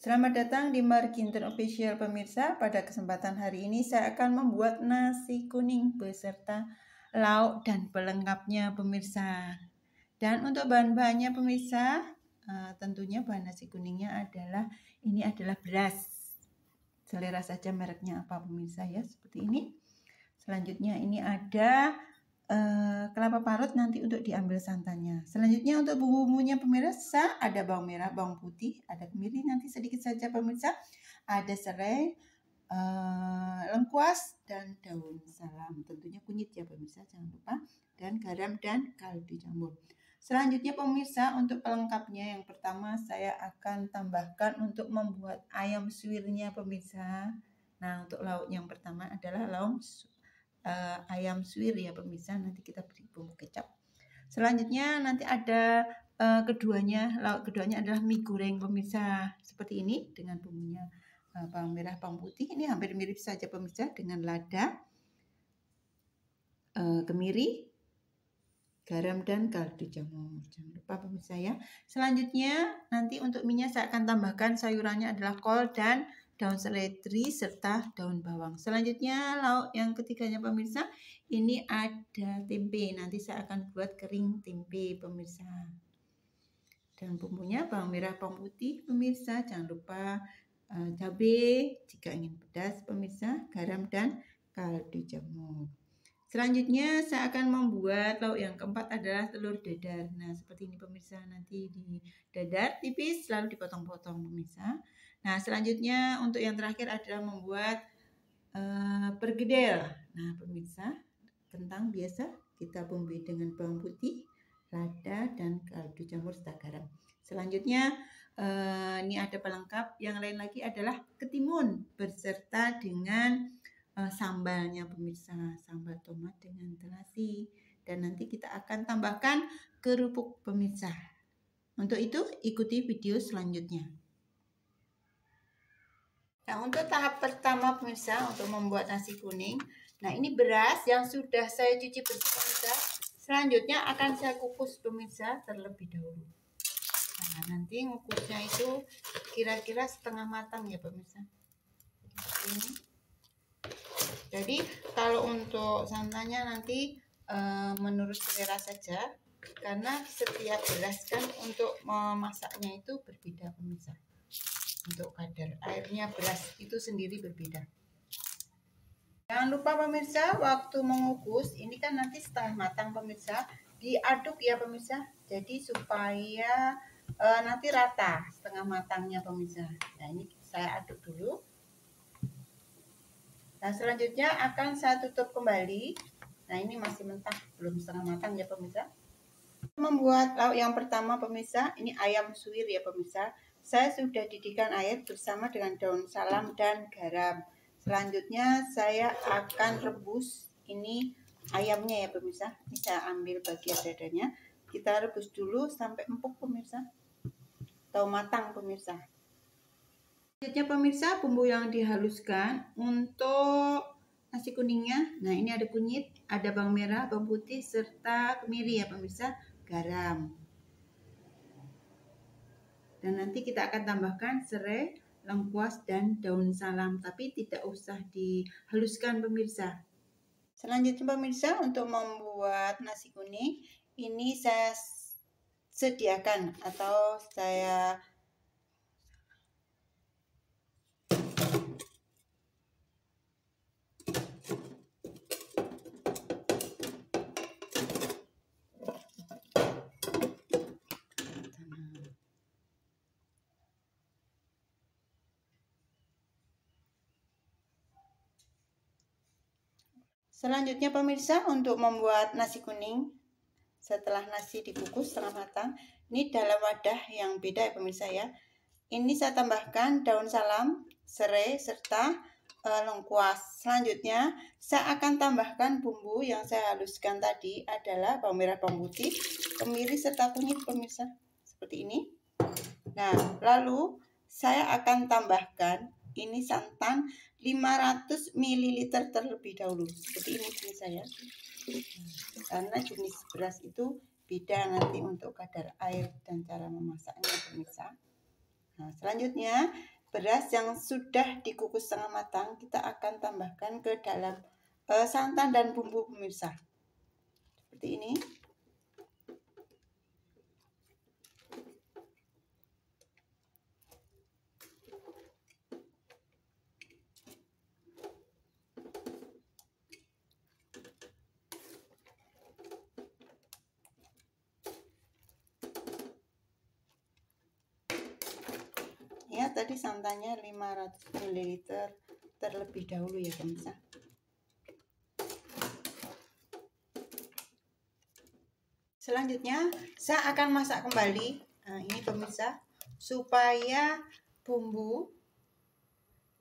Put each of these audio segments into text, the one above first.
Selamat datang di Marginten Official pemirsa. Pada kesempatan hari ini saya akan membuat nasi kuning beserta lauk dan pelengkapnya pemirsa. Dan untuk bahan-bahannya pemirsa, tentunya bahan nasi kuningnya adalah beras. Selera saja mereknya apa pemirsa ya, seperti ini. Selanjutnya ini ada kelapa parut nanti untuk diambil santannya. Selanjutnya untuk bumbu-bumbunya pemirsa, ada bawang merah, bawang putih, ada kemiri nanti sedikit saja pemirsa, ada serai, lengkuas dan daun salam. Tentunya kunyit ya pemirsa, jangan lupa, dan garam dan kaldu jamur. Selanjutnya pemirsa, untuk pelengkapnya yang pertama saya akan tambahkan untuk membuat ayam suwirnya pemirsa. Nah, untuk lauk yang pertama adalah lauk ayam suwir ya pemirsa, nanti kita beri bumbu kecap. Selanjutnya nanti ada lauk keduanya adalah mie goreng pemirsa, seperti ini dengan bumbunya bawang merah, bawang putih, ini hampir mirip saja pemirsa, dengan lada, kemiri, garam dan kaldu jamur, jangan lupa pemirsa ya. Selanjutnya nanti untuk minyak saya akan tambahkan sayurannya adalah kol dan daun seledri serta daun bawang. Selanjutnya lauk yang ketiganya pemirsa, ini ada tempe. Nanti saya akan buat kering tempe pemirsa. Dan bumbunya bawang merah, bawang putih pemirsa. Jangan lupa cabai jika ingin pedas pemirsa, garam dan kaldu jamur. Selanjutnya saya akan membuat lauk yang keempat adalah telur dadar. Nah, seperti ini pemirsa, nanti di dadar tipis lalu dipotong-potong pemirsa. Nah, selanjutnya untuk yang terakhir adalah membuat pergedel. Nah, pemirsa, kentang biasa kita bumbui dengan bawang putih, lada dan kaldu jamur serta garam. Selanjutnya ini ada pelengkap yang lain lagi adalah ketimun beserta dengan sambalnya pemirsa, sambal tomat dengan terasi, dan nanti kita akan tambahkan kerupuk pemirsa. Untuk itu ikuti video selanjutnya. Nah, untuk tahap pertama pemirsa untuk membuat nasi kuning, nah ini beras yang sudah saya cuci bersih pemirsa. Selanjutnya akan saya kukus pemirsa terlebih dahulu. Nah, nanti ngukusnya itu kira-kira setengah matang ya pemirsa. Ini. Jadi kalau untuk santannya nanti menurut selera saja, karena setiap beras kan untuk memasaknya itu berbeda pemirsa. Untuk kadar airnya beras itu sendiri berbeda. Jangan lupa pemirsa, waktu mengukus ini kan nanti setengah matang pemirsa, diaduk ya pemirsa. Jadi supaya nanti rata setengah matangnya pemirsa. Nah, ini saya aduk dulu. Nah, selanjutnya akan saya tutup kembali. Nah, ini masih mentah, belum setengah matang ya pemirsa. Membuat lauk yang pertama pemirsa, ini ayam suwir ya pemirsa. Saya sudah didihkan air bersama dengan daun salam dan garam. Selanjutnya saya akan rebus ini ayamnya ya pemirsa. Ini saya ambil bagian dadanya. Kita rebus dulu sampai empuk pemirsa. Atau matang pemirsa. Selanjutnya pemirsa, bumbu yang dihaluskan untuk nasi kuningnya. Nah, ini ada kunyit, ada bawang merah, bawang putih serta kemiri ya pemirsa, garam. Dan nanti kita akan tambahkan serai, lengkuas dan daun salam, tapi tidak usah dihaluskan pemirsa. Selanjutnya pemirsa, untuk membuat nasi kuning ini saya sediakan atau saya Selanjutnya pemirsa, untuk membuat nasi kuning setelah nasi dikukus setengah matang, ini dalam wadah yang beda ya pemirsa ya. Ini saya tambahkan daun salam, serai serta lengkuas. Selanjutnya saya akan tambahkan bumbu yang saya haluskan tadi adalah bawang merah, bawang putih, kemiri serta kunyit pemirsa. Seperti ini. Nah, lalu saya akan tambahkan ini santan 500 ml terlebih dahulu. Seperti ini pemirsa ya. Karena jenis beras itu beda nanti untuk kadar air dan cara memasaknya pemirsa. Nah, selanjutnya beras yang sudah dikukus setengah matang kita akan tambahkan ke dalam santan dan bumbu pemirsa. Seperti ini. Ya, tadi santannya 500 ml terlebih dahulu ya pemirsa. Selanjutnya saya akan masak kembali. Nah, ini pemirsa, supaya bumbu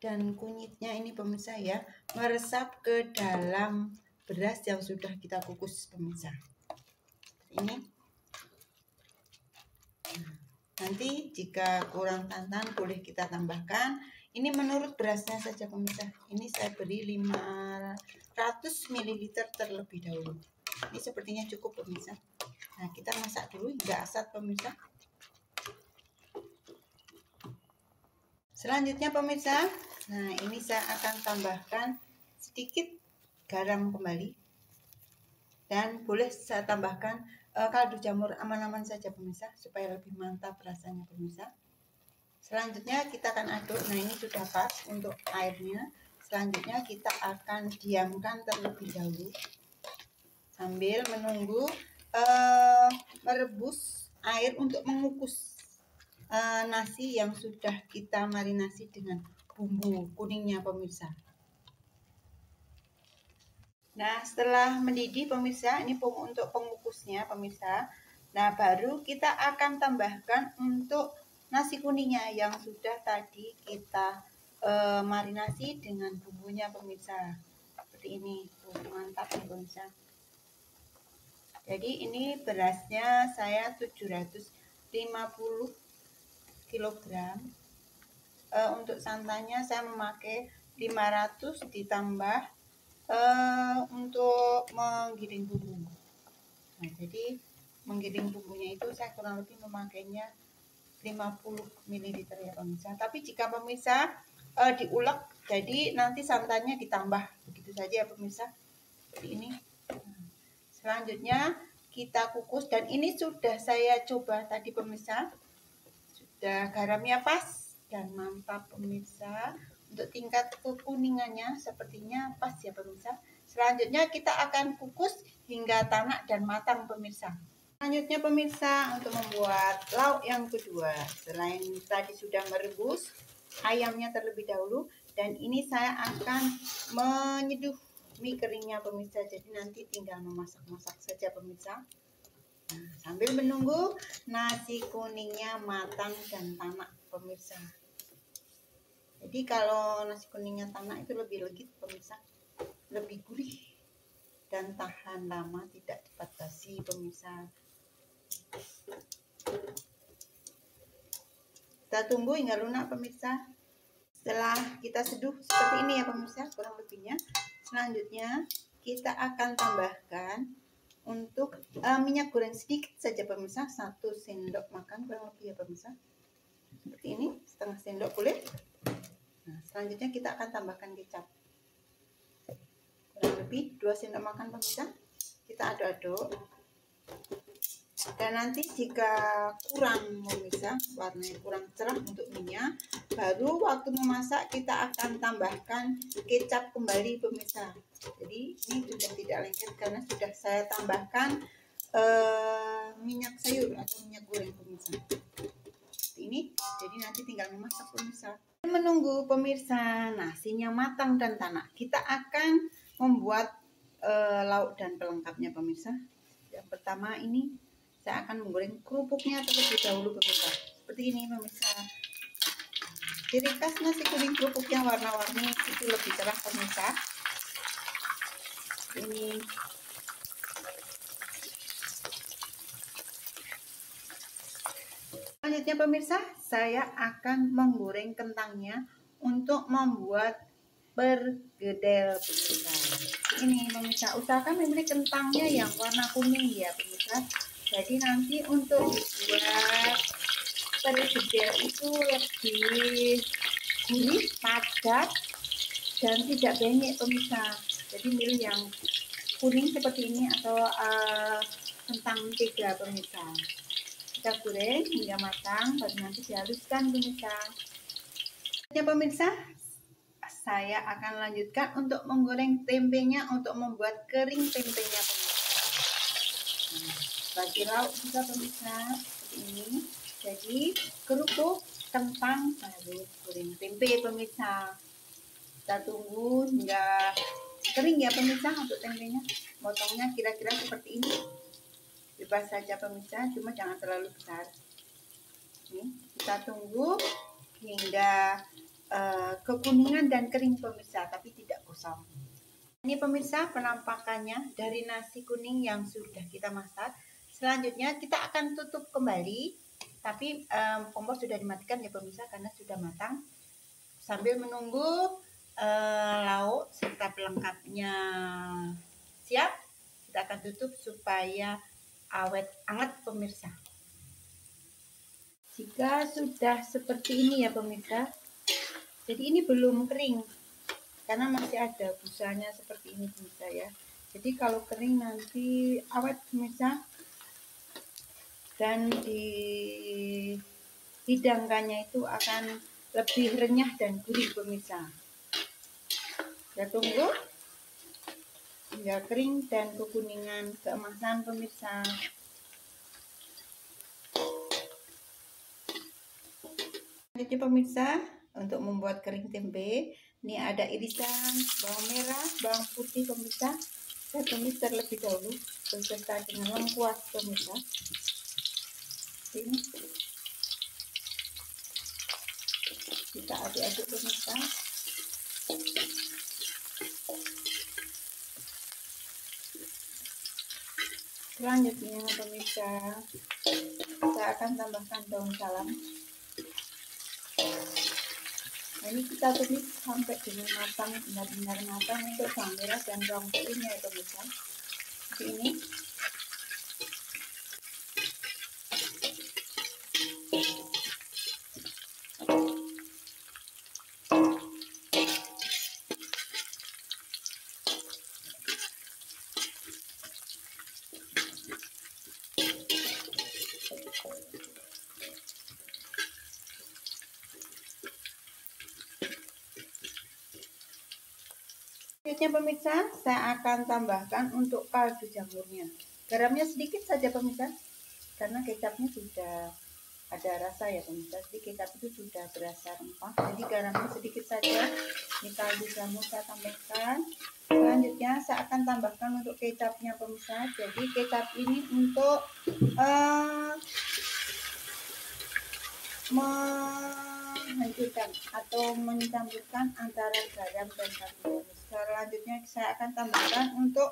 dan kunyitnya ini pemirsa ya meresap ke dalam beras yang sudah kita kukus pemirsa. Ini. Nanti jika kurang santan boleh kita tambahkan. Ini menurut berasnya saja pemirsa. Ini saya beri 500 ml terlebih dahulu. Ini sepertinya cukup pemirsa. Nah, kita masak dulu hingga asat pemirsa. Selanjutnya pemirsa, nah ini saya akan tambahkan sedikit garam kembali. Dan boleh saya tambahkan kaldu jamur aman-aman saja pemirsa, supaya lebih mantap rasanya pemirsa. Selanjutnya kita akan aduk. Nah, ini sudah pas untuk airnya. Selanjutnya kita akan diamkan terlebih dahulu sambil menunggu merebus air untuk mengukus nasi yang sudah kita marinasi dengan bumbu kuningnya pemirsa. Nah, setelah mendidih pemirsa, ini untuk pengukusnya pemirsa. Nah, baru kita akan tambahkan untuk nasi kuningnya yang sudah tadi kita marinasi dengan bumbunya pemirsa. Seperti ini, mantap ya pemirsa. Jadi ini berasnya saya 750 kg. Untuk santannya saya memakai 500 ditambah untuk menggiling bumbu. Nah, jadi menggiling bumbunya itu saya kurang lebih memakainya 50 ml ya pemirsa. Tapi jika pemirsa diulek, jadi nanti santannya ditambah begitu saja ya pemirsa. Seperti ini. Selanjutnya kita kukus dan ini sudah saya coba tadi pemirsa. Sudah garamnya pas dan mantap pemirsa. Untuk tingkat kekuningannya sepertinya pas ya pemirsa. Selanjutnya kita akan kukus hingga tanak dan matang pemirsa. Selanjutnya pemirsa, untuk membuat lauk yang kedua, selain tadi sudah merebus ayamnya terlebih dahulu, dan ini saya akan menyeduh mie keringnya pemirsa. Jadi nanti tinggal memasak-masak saja pemirsa. Nah, sambil menunggu nasi kuningnya matang dan tanak pemirsa. Jadi kalau nasi kuningnya tanak itu lebih legit pemirsa, lebih gurih dan tahan lama, tidak cepat basi pemirsa. Kita tunggu hingga lunak pemirsa. Setelah kita seduh seperti ini ya pemirsa, kurang lebihnya. Selanjutnya kita akan tambahkan untuk minyak goreng sedikit saja pemirsa, 1 sendok makan kurang lebih ya pemirsa. Seperti ini, setengah sendok boleh. Nah, selanjutnya kita akan tambahkan kecap kurang lebih 2 sendok makan pemirsa. Kita aduk-aduk. Dan nanti jika kurang pemirsa, warnanya kurang cerah untuk minyak, baru waktu memasak kita akan tambahkan kecap kembali pemirsa. Jadi ini sudah tidak lengket karena sudah saya tambahkan minyak sayur atau minyak goreng pemirsa. Ini jadi nanti tinggal memasak pemirsa. Menunggu pemirsa nasinya matang dan tanak, kita akan membuat lauk dan pelengkapnya pemirsa. Yang pertama ini saya akan menggoreng kerupuknya terlebih dahulu pemirsa. Seperti ini pemirsa. Ciri khas nasi kuning kerupuknya warna-warni itu lebih cerah pemirsa. Ini selanjutnya pemirsa, saya akan menggoreng kentangnya untuk membuat bergedel pemirsa. Ini pemirsa, usahakan membeli kentangnya yang warna kuning ya pemirsa. Jadi nanti untuk dibuat bergedel itu lebih gurih, padat, dan tidak banyak pemirsa. Jadi milih yang kuning seperti ini atau kentang mentega pemirsa. Kita goreng hingga matang, baru nanti dihaluskan pemirsa. Ya pemirsa, saya akan lanjutkan untuk menggoreng tempenya, untuk membuat kering tempenya pemirsa. Bagi lauk juga pemirsa seperti ini. Jadi kerupuk kentang baru goreng tempe pemirsa. Kita tunggu hingga kering ya pemirsa untuk tempenya. Potongnya kira-kira seperti ini. Bebas saja pemirsa, cuma jangan terlalu besar. Ini kita tunggu hingga kekuningan dan kering pemirsa, tapi tidak gosong. Ini pemirsa penampakannya dari nasi kuning yang sudah kita masak. Selanjutnya kita akan tutup kembali, tapi kompor sudah dimatikan ya pemirsa karena sudah matang. Sambil menunggu lauk serta pelengkapnya siap, kita akan tutup supaya awet anget pemirsa. Jika sudah seperti ini ya pemirsa, jadi ini belum kering karena masih ada busanya seperti ini pemirsa ya. Jadi kalau kering nanti awet pemirsa, dan dihidangkannya itu akan lebih renyah dan gurih pemirsa. Kita tunggu hingga kering dan kekuningan keemasan pemirsa. Selanjutnya pemirsa, untuk membuat kering tempe, ini ada irisan bawang merah, bawang putih pemirsa. Saya tumis terlebih dahulu beserta dengan lengkuas pemirsa. Ini kita aduk-aduk pemirsa. Selanjutnya pemirsa, saya akan tambahkan daun salam. Nah, ini kita tumis sampai dengan matang, benar-benar matang untuk bawang merah dan bawang putihnya ya pemirsa. Seperti ini. Selanjutnya pemirsa, saya akan tambahkan untuk kaldu jamurnya. Garamnya sedikit saja pemirsa, karena kecapnya sudah ada rasa ya pemirsa. Jadi kecap itu sudah berasa rempah, jadi garamnya sedikit saja. Ini kaldu jamur saya tambahkan. Selanjutnya saya akan tambahkan untuk kecapnya pemirsa. Jadi kecap ini untuk menghancurkan atau mencampurkan antara garam dan kaldu. Selanjutnya saya akan tambahkan untuk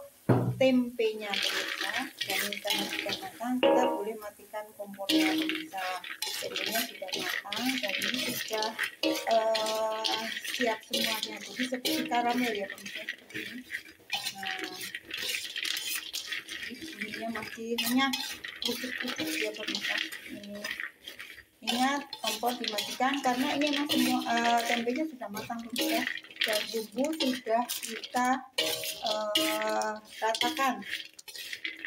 tempenya pemirsa. Dan karena sudah matang, kita boleh matikan kompornya pemirsa. Tempenya sudah matang dan ini sudah siap semuanya. Jadi seperti karamel ya pemirsa, seperti ini. Nah, ini bunyinya masih renyah, kusut-kusut ya pemirsa. Ini ingat kompor dimatikan karena ini memang semua tempenya sudah matang pemirsa. Dan bumbu sudah kita ratakan.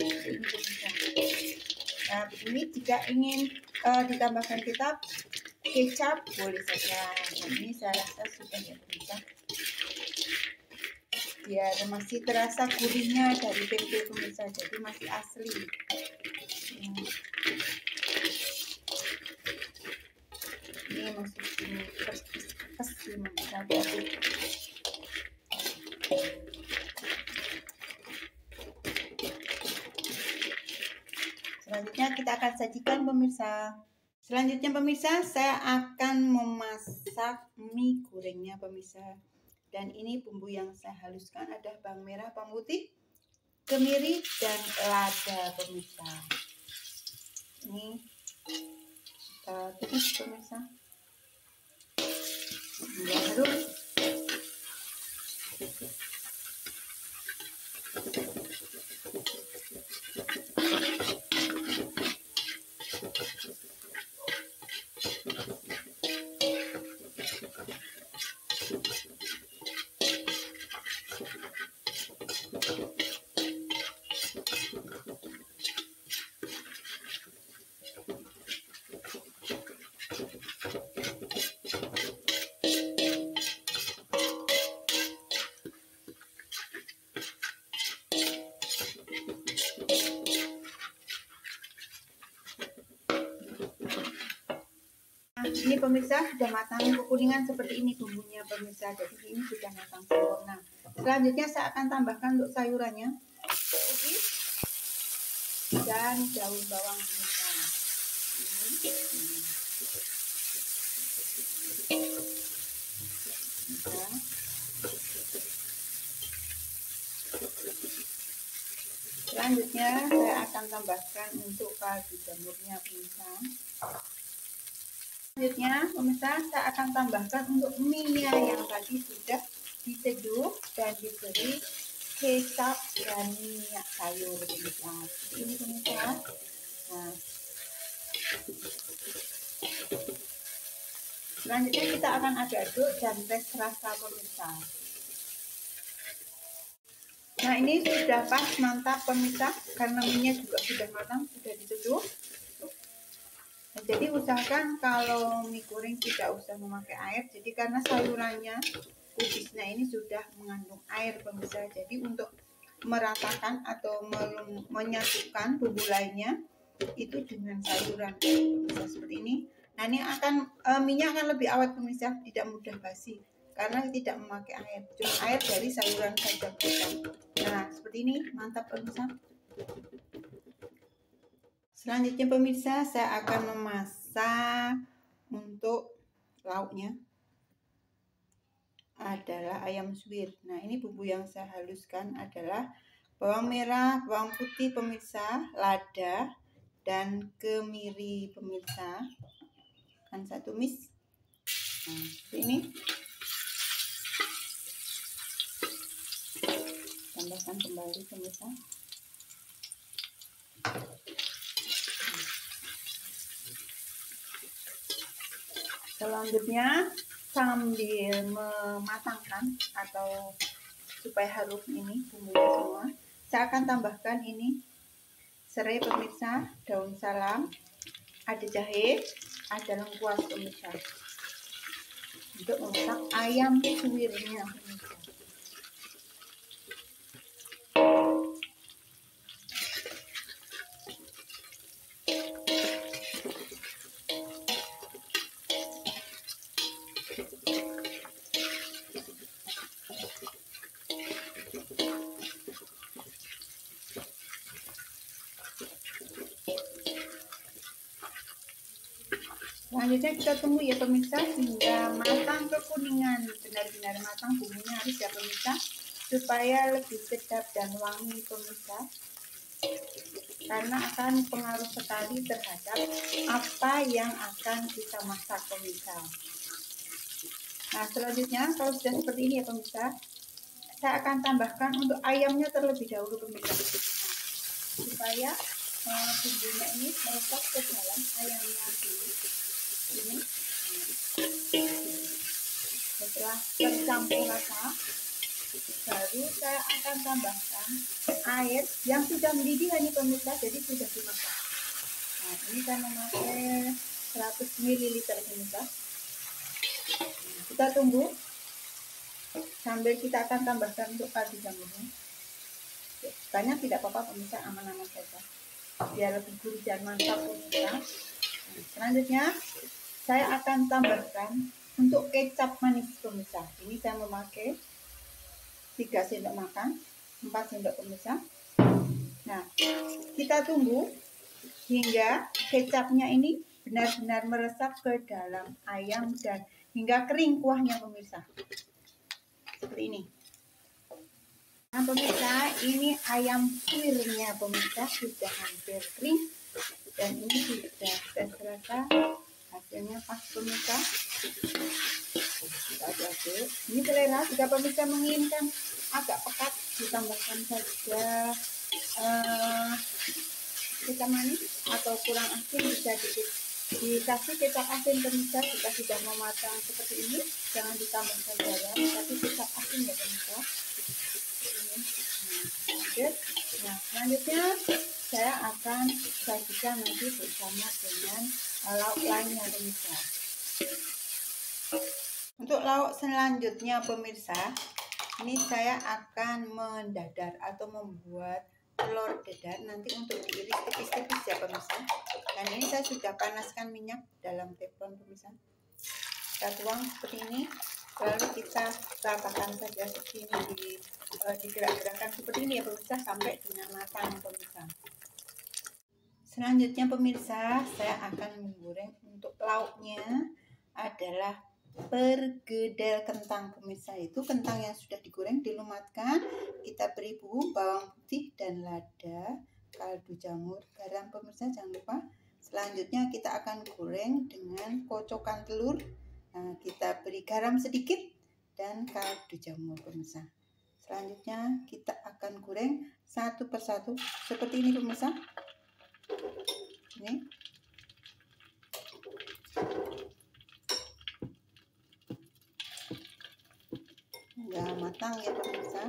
Ini pemirsa. Nah, ini jika ingin ditambahkan kecap boleh saja. Nah, ini saya rasa sudah ya pemirsa. Biar masih terasa gurihnya dari tempe pemirsa, jadi masih asli. Ini masih ini pasti pemirsa. Selanjutnya kita akan sajikan pemirsa. Selanjutnya pemirsa, saya akan memasak mie gorengnya pemirsa. Dan ini bumbu yang saya haluskan ada bawang merah, bawang putih, kemiri, dan lada pemirsa. Ini kita tumis pemirsa. Hingga harum. pemirsa sudah matang kekuningan seperti ini bumbunya pemirsa. Jadi ini sudah matang sempurna. Selanjutnya saya akan tambahkan untuk sayurannya kubis dan daun bawang pemirsa. Selanjutnya saya akan tambahkan untuk kaldu jamurnya pemirsa. Selanjutnya pemirsa saya akan tambahkan untuk mie-nya yang tadi sudah diseduh dan diberi kecap dan minyak sayur pemirsa. Ini pemirsa. Nah, selanjutnya kita akan aduk-aduk dan tes rasa pemirsa. Nah ini sudah pas, mantap pemirsa, karena minyak juga sudah matang, sudah diseduh. Nah, jadi usahakan kalau mie goreng tidak usah memakai air, jadi karena sayurannya kubisnya ini sudah mengandung air pemirsa. Jadi untuk meratakan atau menyatukan bumbu lainnya itu dengan sayuran pemirsa seperti ini. Nah ini akan minyak akan lebih awet pemirsa, tidak mudah basi karena tidak memakai air, cuma air dari sayuran saja pemirsa. Nah seperti ini, mantap pemirsa. Selanjutnya pemirsa saya akan memasak untuk lauknya adalah ayam suwir. Nah ini bumbu yang saya haluskan adalah bawang merah, bawang putih pemirsa, lada dan kemiri pemirsa. Kan saya tumis. Nah seperti ini. Tambahkan kembali pemirsa. Selanjutnya sambil mematangkan atau supaya harum ini bumbunya semua, saya akan tambahkan ini serai pemirsa, daun salam, ada jahe, ada lengkuas pemirsa untuk memasak ayam suwirnya pemirsa. Selanjutnya kita tunggu ya pemirsa hingga matang kekuningan, benar-benar matang bumbunya harus ya pemirsa, supaya lebih sedap dan wangi pemirsa, karena akan pengaruh sekali terhadap apa yang akan kita masak pemirsa. Nah selanjutnya kalau sudah seperti ini ya pemirsa, saya akan tambahkan untuk ayamnya terlebih dahulu pemirsa, supaya bumbunya ini meresap ke dalam ayamnya dulu. Ini setelah tercampur rata, baru saya akan tambahkan air yang sudah mendidih hanya pemirsa, jadi sudah dimasak. Nah ini saya memakai 100 ml pemirsa. Kita tunggu sambil kita akan tambahkan untuk kaldu jamurnya. Banyak tidak apa-apa pemirsa, aman-aman saja biar lebih gurih dan mantap pemirsa. Nah, selanjutnya saya akan tambahkan untuk kecap manis pemirsa. Ini saya memakai 3 sendok makan, 4 sendok pemirsa. Nah, kita tunggu hingga kecapnya ini benar-benar meresap ke dalam ayam dan hingga kering kuahnya pemirsa. Seperti ini. Nah pemirsa, ini ayam suwirnya pemirsa sudah hampir kering dan ini sudah saya rasa hasilnya pas pemirsa. Kita aduk. Ini selera, jika pemirsa menginginkan agak pekat ditambahkan saja kecap manis, atau kurang asin bisa dikasih kecap asin pemirsa. Jika sudah mematang seperti ini jangan ditambahkan garam, tapi kecap asin ya pemirsa. Nah selanjutnya saya akan sajikan nanti bersama dengan lauk lainnya pemirsa. Untuk lauk selanjutnya pemirsa, ini saya akan mendadar atau membuat telur dadar nanti untuk diiris tipis-tipis ya pemirsa. Dan ini saya sudah panaskan minyak dalam teflon pemirsa. kita tuang seperti ini, lalu kita ratakan saja seperti ini, digerak-gerakkan seperti ini ya pemirsa sampai dengan matang pemirsa. Selanjutnya pemirsa, saya akan menggoreng. Untuk lauknya adalah perkedel kentang pemirsa. Itu kentang yang sudah digoreng, dilumatkan, kita beri bumbu bawang putih dan lada, kaldu jamur, garam pemirsa, jangan lupa. Selanjutnya kita akan goreng dengan kocokan telur. Nah, kita beri garam sedikit dan kaldu jamur pemirsa. Selanjutnya kita akan goreng satu persatu seperti ini pemirsa. Ini udah matang ya pemirsa.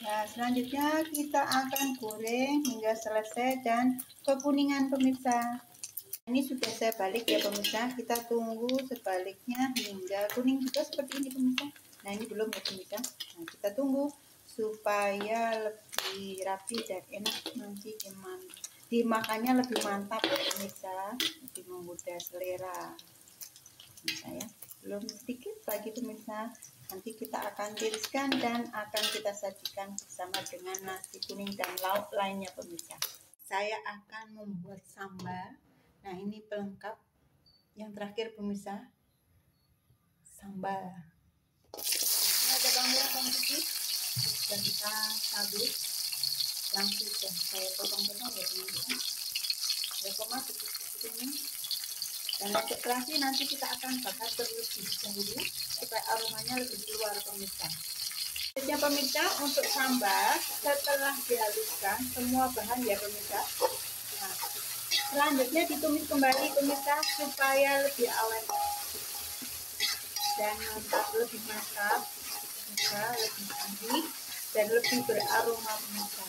Nah, selanjutnya kita akan goreng hingga selesai dan kekuningan pemirsa. Ini sudah saya balik ya pemirsa. Kita tunggu sebaliknya hingga kuning juga seperti ini pemirsa. Nah, ini belum ya pemirsa. Nah, kita tunggu supaya lebih rapi dan enak nanti dimakannya lebih mantap ya pemirsa, lebih menggoda selera. Pemirsa ya. Belum sedikit lagi pemirsa. Nanti kita akan tiriskan dan akan kita sajikan bersama dengan nasi kuning dan lauk lainnya pemirsa. Saya akan membuat sambal. Nah, ini pelengkap yang terakhir pemirsa, sambal. Ini ada bawang merah, bawang putih, dan kita tabur yang sudah saya potong-potong ya pemirsa. Ada tomat seperti ini. Dan untuk terasi nanti kita akan bakar terlebih dahulu supaya aromanya lebih keluar pemirsa. Selanjutnya pemirsa, untuk sambal setelah dihaluskan semua bahan ya pemirsa. Nah, selanjutnya ditumis kembali pemirsa supaya lebih awet dan lebih mantap pemirsa, lebih gurih dan lebih beraroma pemirsa.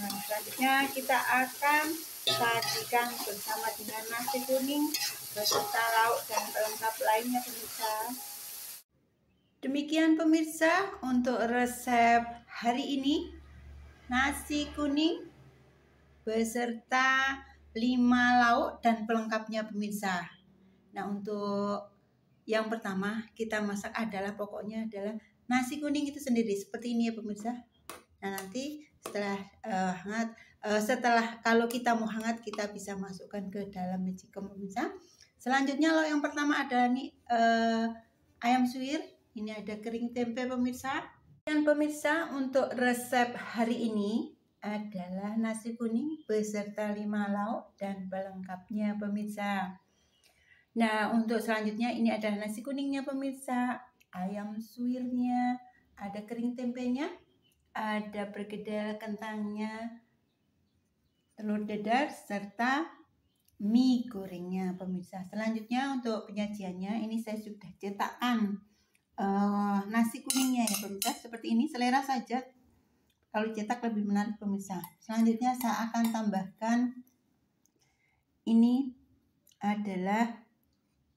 Nah, selanjutnya kita akan sajikan bersama dengan nasi kuning beserta lauk dan pelengkap lainnya pemirsa. Demikian pemirsa untuk resep hari ini, nasi kuning beserta 5 lauk dan pelengkapnya pemirsa. Nah, untuk yang pertama kita masak adalah pokoknya adalah nasi kuning itu sendiri seperti ini ya pemirsa. Nah, nanti setelah hangat, setelah kalau kita mau hangat kita bisa masukkan ke dalam magicom pemirsa. Selanjutnya lauk yang pertama adalah nih ayam suwir. Ini ada kering tempe pemirsa. Dan pemirsa untuk resep hari ini adalah nasi kuning beserta 5 lauk dan pelengkapnya pemirsa. Nah, untuk selanjutnya ini adalah nasi kuningnya pemirsa, ayam suwirnya, ada kering tempenya, ada perkedel kentangnya, telur dadar, serta mie gorengnya pemirsa. Selanjutnya untuk penyajiannya ini saya sudah cetakkan nasi kuningnya ya pemirsa, seperti ini, selera saja. Kalau cetak lebih menarik pemirsa. Selanjutnya saya akan tambahkan ini adalah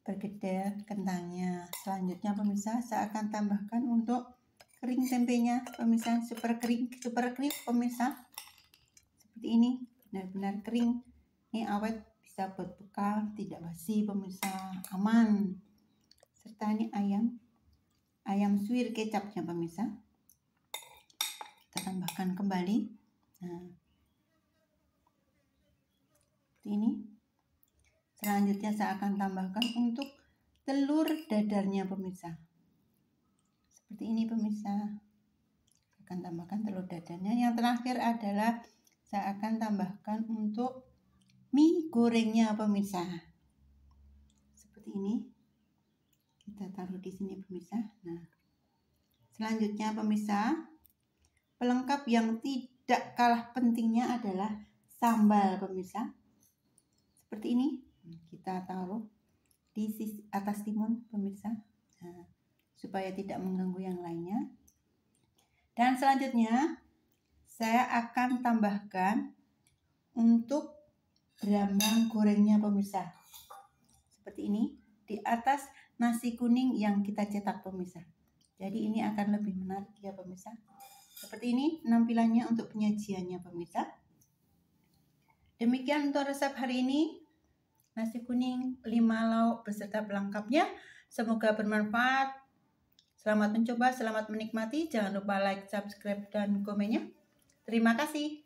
perkedel kentangnya. Selanjutnya pemirsa saya akan tambahkan untuk kering tempenya pemirsa, super kering pemirsa. Seperti ini, benar-benar kering. Ini awet, bisa buat bekal, tidak basi pemirsa, aman. Serta ini ayam suwir kecapnya pemirsa. Kita tambahkan kembali. Nah, seperti ini. Selanjutnya saya akan tambahkan untuk telur dadarnya pemirsa. Seperti ini pemirsa. Saya akan tambahkan telur dadarnya. Yang terakhir adalah saya akan tambahkan untuk mie gorengnya pemirsa. Seperti ini. Kita taruh di sini pemirsa. Nah, selanjutnya pemirsa, pelengkap yang tidak kalah pentingnya adalah sambal pemirsa. Seperti ini, kita taruh di atas timun pemirsa, nah, supaya tidak mengganggu yang lainnya. Dan selanjutnya saya akan tambahkan untuk brambang gorengnya pemirsa. Seperti ini di atas nasi kuning yang kita cetak pemirsa. Jadi ini akan lebih menarik ya pemirsa. Seperti ini penampilannya untuk penyajiannya pemirsa. Demikian untuk resep hari ini. Nasi kuning 5 lauk beserta pelengkapnya. Semoga bermanfaat. Selamat mencoba, selamat menikmati. Jangan lupa like, subscribe, dan komennya. Terima kasih.